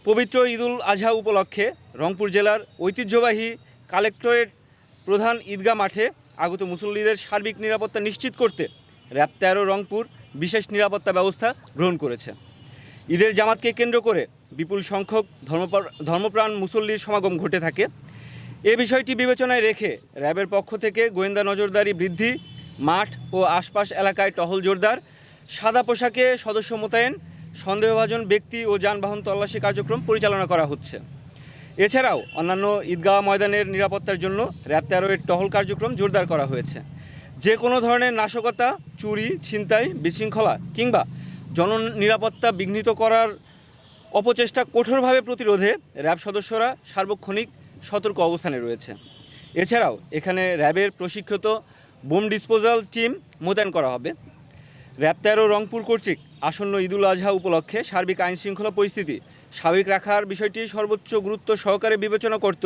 পবিত্র ঈদুল আজহা উপলক্ষে রংপুর জেলার ঐতিহ্যবাহী কালেক্টরেট প্রধান ঈদগাহ মাঠে আগত মুসল্লিদের সার্বিক নিরাপত্তা নিশ্চিত করতে র্যাব ১৩ রংপুর বিশেষ নিরাপত্তা ব্যবস্থা গ্রহণ করেছে। ঈদের জামাতকে কেন্দ্র করে বিপুল সংখ্যক ধর্মপ্রাণ মুসল্লির সমাগম ঘটে থাকে। এ বিষয়টি বিবেচনায় রেখে র্যাবের পক্ষ থেকে গোয়েন্দা নজরদারি বৃদ্ধি, মাঠ ও আশপাশ এলাকায় টহল জোরদার, সাদা পোশাকে সদস্য মোতায়েন, সন্দেহভাজন ব্যক্তি ও যানবাহন তল্লাশি কার্যক্রম পরিচালনা করা হচ্ছে। এছাড়াও অন্যান্য ঈদগাহ ময়দানের নিরাপত্তার জন্য র্যাব ১৩ এর টহল কার্যক্রম জোরদার করা হয়েছে। যে কোনো ধরনের নাশকতা, চুরি, ছিনতাই, বিশৃঙ্খলা কিংবা জননিরাপত্তা বিঘ্নিত করার অপচেষ্টা কঠোরভাবে প্রতিরোধে র্যাব সদস্যরা সার্বক্ষণিক সতর্ক অবস্থানে রয়েছে। এছাড়াও এখানে র্যাবের প্রশিক্ষিত বোম ডিসপোজাল টিম মোতায়েন করা হবে। র্যাব ১৩ রংপুর কর্তৃক আসন্ন ঈদুল আজহা উপলক্ষে সার্বিক আইন শৃঙ্খলা পরিস্থিতি স্বাভাবিক রাখার বিষয়টি সর্বোচ্চ গুরুত্ব সহকারে বিবেচনা করত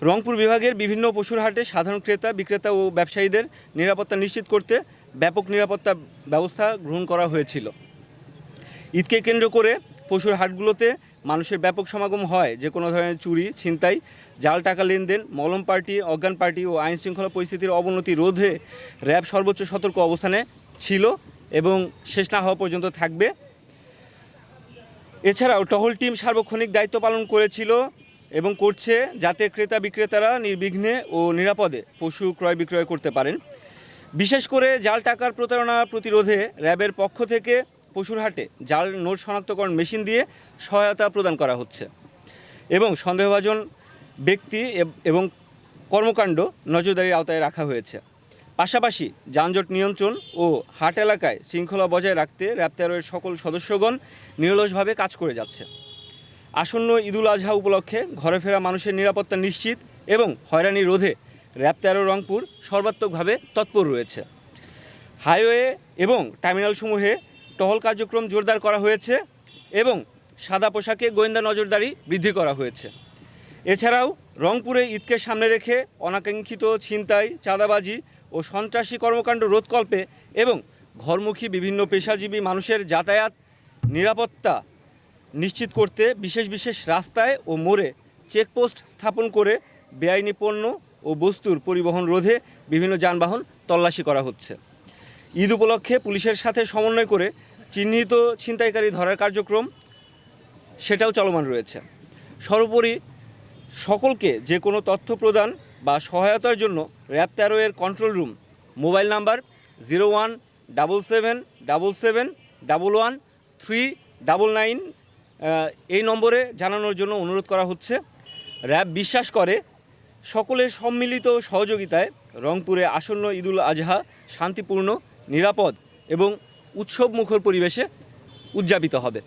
রংপুর বিভাগের বিভিন্ন পশুর হাটে সাধারণ ক্রেতা, বিক্রেতা ও ব্যবসায়ীদের নিরাপত্তা নিশ্চিত করতে ব্যাপক নিরাপত্তা ব্যবস্থা গ্রহণ করা হয়েছিল। ঈদকে কেন্দ্র করে পশুর হাটগুলোতে মানুষের ব্যাপক সমাগম হয়। যে কোনো ধরনের চুরি, ছিনতাই, জাল টাকা লেনদেন, মলম পার্টি, অজ্ঞান পার্টি ও আইন শৃঙ্খলা পরিস্থিতির অবনতি রোধে র্যাব সর্বোচ্চ সতর্ক অবস্থানে ছিল এবং শেষ না হওয়া পর্যন্ত থাকবে। এছাড়াও টহল টিম সার্বক্ষণিক দায়িত্ব পালন করেছিল এবং করছে যাতে ক্রেতা বিক্রেতারা নির্বিঘ্নে ও নিরাপদে পশু ক্রয় বিক্রয় করতে পারেন। বিশেষ করে জাল টাকার প্রতারণা প্রতিরোধে র্যাবের পক্ষ থেকে পশুর হাটে জাল নোট শনাক্তকরণ মেশিন দিয়ে সহায়তা প্রদান করা হচ্ছে এবং সন্দেহভাজন ব্যক্তি এবং কর্মকাণ্ড নজরদারির আওতায় রাখা হয়েছে। পাশাপাশি যানজট নিয়ন্ত্রণ ও হাট এলাকায় শৃঙ্খলা বজায় রাখতে র্যাব ১৩ এর সকল সদস্যগণ নিরলসভাবে কাজ করে যাচ্ছে। আসন্ন ঈদুল আজহা উপলক্ষে ঘরে ফেরা মানুষের নিরাপত্তা নিশ্চিত এবং হয়রানি রোধে র্যাব ১৩ রংপুর সর্বাত্মকভাবে তৎপর রয়েছে। হাইওয়ে এবং টার্মিনালসমূহে টহল কার্যক্রম জোরদার করা হয়েছে এবং সাদা পোশাকে গোয়েন্দা নজরদারি বৃদ্ধি করা হয়েছে। এছাড়াও রংপুরে ঈদকে সামনে রেখে অনাকাঙ্ক্ষিত ছিনতাই, চাঁদাবাজি ও সন্ত্রাসী কর্মকাণ্ড রোধকল্পে এবং ঘরমুখী বিভিন্ন পেশাজীবী মানুষের যাতায়াত নিরাপত্তা নিশ্চিত করতে বিশেষ রাস্তায় ও মোড়ে চেকপোস্ট স্থাপন করে বেআইনি পণ্য ও বস্তুর পরিবহন রোধে বিভিন্ন যানবাহন তল্লাশি করা হচ্ছে। ঈদ উপলক্ষে পুলিশের সাথে সমন্বয় করে চিহ্নিত ছিনতাইকারী ধরার কার্যক্রম সেটাও চলমান রয়েছে। সর্বোপরি সকলকে যে কোনো তথ্য প্রদান বা সহায়তার জন্য র্যাব ১৩ এর কন্ট্রোল রুম মোবাইল নাম্বার 0177711139 এই নম্বরে জানানোর জন্য অনুরোধ করা হচ্ছে। র্যাব বিশ্বাস করে সকলের সম্মিলিত সহযোগিতায় রংপুরে আসন্ন ঈদুল আজহা শান্তিপূর্ণ, নিরাপদ এবং উৎসবমুখর পরিবেশে উদযাপিত হবে।